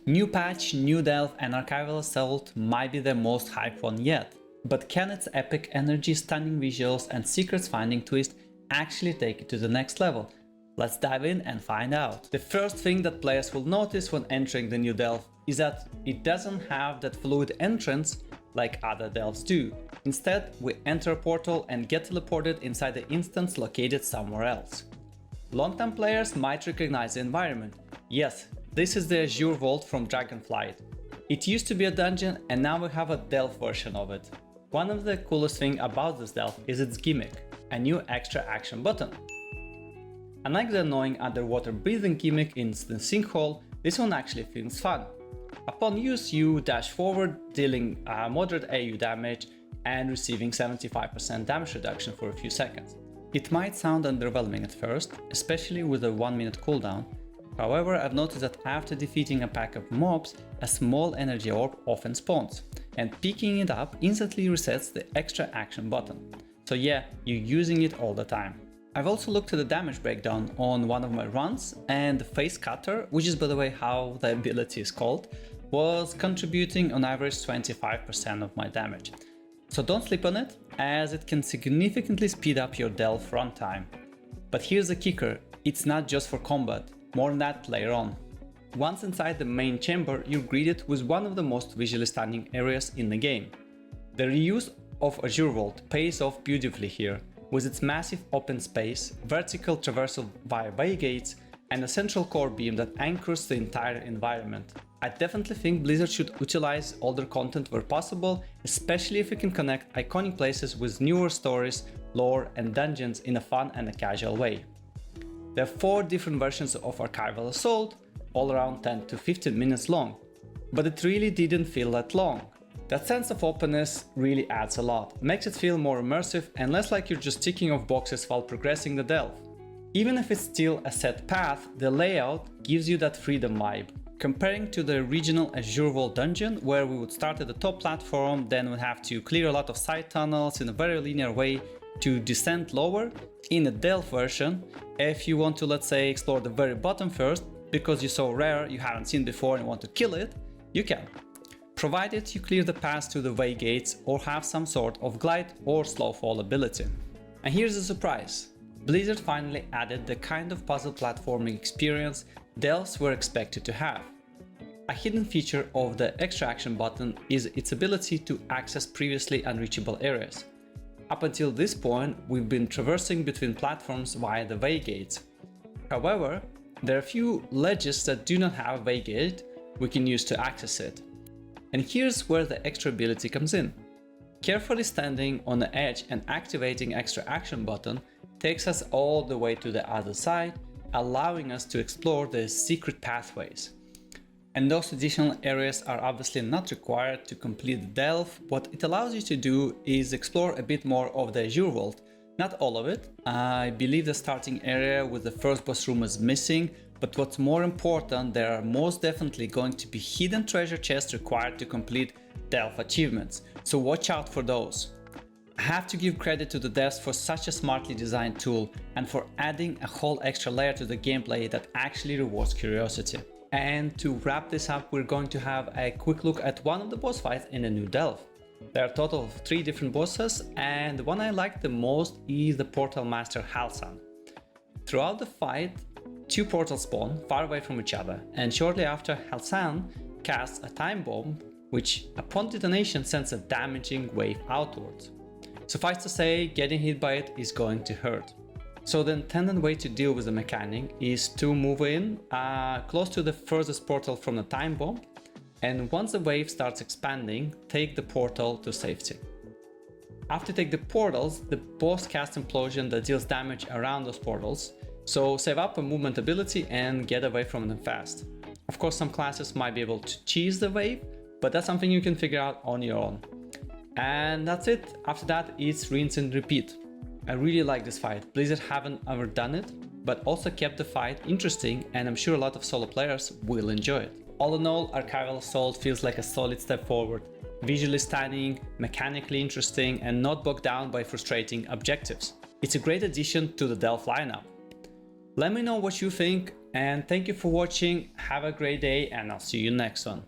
New patch, new delve and Archival Assault might be the most hyped one yet, but can its epic energy, stunning visuals and secrets finding twist actually take it to the next level? Let's dive in and find out. The first thing that players will notice when entering the new delve is that it doesn't have that fluid entrance like other delves do. Instead, we enter a portal and get teleported inside the instance located somewhere else. Long-time players might recognize the environment. Yes, this is the Azure Vault from Dragonflight. It used to be a dungeon and now we have a delve version of it. One of the coolest things about this delve is its gimmick, a new extra action button. Unlike the annoying underwater breathing gimmick in the sinkhole, this one actually feels fun. Upon use, you dash forward, dealing moderate AU damage and receiving 75% damage reduction for a few seconds. It might sound underwhelming at first, especially with a 1 minute cooldown. However, I've noticed that after defeating a pack of mobs, a small energy orb often spawns, and picking it up instantly resets the extra action button. So yeah, you're using it all the time. I've also looked at the damage breakdown on one of my runs, and the face cutter, which is by the way how the ability is called, was contributing on average 25% of my damage. So don't sleep on it, as it can significantly speed up your delve runtime. But here's the kicker, it's not just for combat, more on that later on. Once inside the main chamber, you're greeted with one of the most visually stunning areas in the game. The reuse of Azure Vault pays off beautifully here, with its massive open space, vertical traversal via bay gates, and a central core beam that anchors the entire environment. I definitely think Blizzard should utilize older content where possible, especially if we can connect iconic places with newer stories, lore and dungeons in a fun and a casual way. There are 4 different versions of Archival Assault, all around 10 to 15 minutes long, but it really didn't feel that long. That sense of openness really adds a lot, makes it feel more immersive and less like you're just ticking off boxes while progressing the delve. Even if it's still a set path, the layout gives you that freedom vibe. Comparing to the original Azure Vault dungeon, where we would start at the top platform, then we'd have to clear a lot of side tunnels in a very linear way to descend lower, in the delve version, if you want to, let's say, explore the very bottom first, because you saw rare you haven't seen before and want to kill it, you can. Provided you clear the path to the way gates or have some sort of glide or slow fall ability. And here's the surprise. Blizzard finally added the kind of puzzle platforming experience delves were expected to have. A hidden feature of the extra action button is its ability to access previously unreachable areas. Up until this point, we've been traversing between platforms via the way gates. However, there are a few ledges that do not have a way gate we can use to access it. And here's where the extra ability comes in. Carefully standing on the edge and activating extra action button takes us all the way to the other side, allowing us to explore the secret pathways. And those additional areas are obviously not required to complete the delve. What it allows you to do is explore a bit more of the Azure Vault. Not all of it. I believe the starting area with the first boss room is missing, but what's more important, there are most definitely going to be hidden treasure chests required to complete delve achievements, so watch out for those. I have to give credit to the devs for such a smartly designed tool and for adding a whole extra layer to the gameplay that actually rewards curiosity. And to wrap this up, we're going to have a quick look at one of the boss fights in the new delve. There are a total of 3 different bosses, and the one I like the most is the Portal Master Halsan. Throughout the fight, 2 portals spawn far away from each other, and shortly after, Halsan casts a time bomb, which upon detonation sends a damaging wave outwards. Suffice to say, getting hit by it is going to hurt. So the intended way to deal with the mechanic is to move in close to the furthest portal from the time bomb, and once the wave starts expanding, take the portal to safety. After you take the portals, the boss casts Implosion that deals damage around those portals, so save up a movement ability and get away from them fast. Of course, some classes might be able to cheese the wave, but that's something you can figure out on your own. And that's it. After that, it's rinse and repeat. I really like this fight. Blizzard haven't ever done it, but also kept the fight interesting, and I'm sure a lot of solo players will enjoy it. All in all, Archival Assault feels like a solid step forward. Visually stunning, mechanically interesting, and not bogged down by frustrating objectives. It's a great addition to the delve lineup. Let me know what you think And thank you for watching, have a great day, and I'll see you next one.